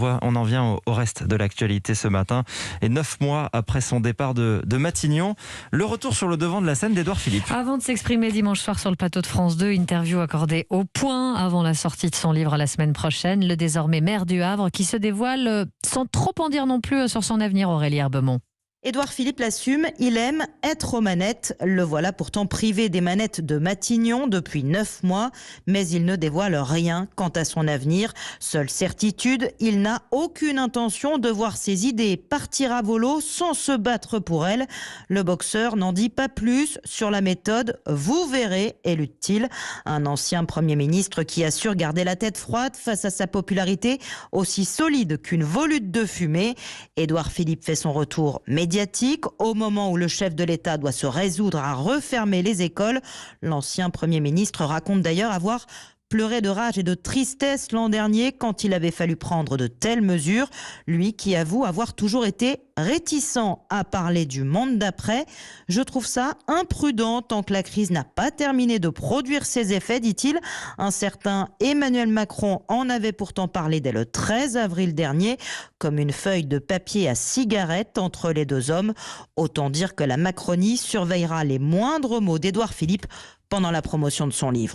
On en vient au reste de l'actualité ce matin. Et 9 mois après son départ de Matignon, le retour sur le devant de la scène d'Édouard Philippe. Avant de s'exprimer dimanche soir sur le plateau de France 2, interview accordée au point avant la sortie de son livre la semaine prochaine, le désormais maire du Havre qui se dévoile sans trop en dire non plus sur son avenir, Aurélie Herbemont. Édouard Philippe l'assume, il aime être aux manettes. Le voilà pourtant privé des manettes de Matignon depuis 9 mois, mais il ne dévoile rien quant à son avenir. Seule certitude, il n'a aucune intention de voir ses idées partir à volo sans se battre pour elles. Le boxeur n'en dit pas plus sur la méthode. Vous verrez, élude-t-il. Un ancien Premier ministre qui assure garder la tête froide face à sa popularité aussi solide qu'une volute de fumée. Édouard Philippe fait son retour médiatique au moment où le chef de l'État doit se résoudre à refermer les écoles. L'ancien Premier ministre raconte d'ailleurs avoir pleuré de rage et de tristesse l'an dernier quand il avait fallu prendre de telles mesures. Lui qui avoue avoir toujours été réticent à parler du monde d'après. Je trouve ça imprudent tant que la crise n'a pas terminé de produire ses effets, dit-il. Un certain Emmanuel Macron en avait pourtant parlé dès le 13 avril dernier, comme une feuille de papier à cigarette entre les deux hommes. Autant dire que la Macronie surveillera les moindres mots d'Édouard Philippe pendant la promotion de son livre.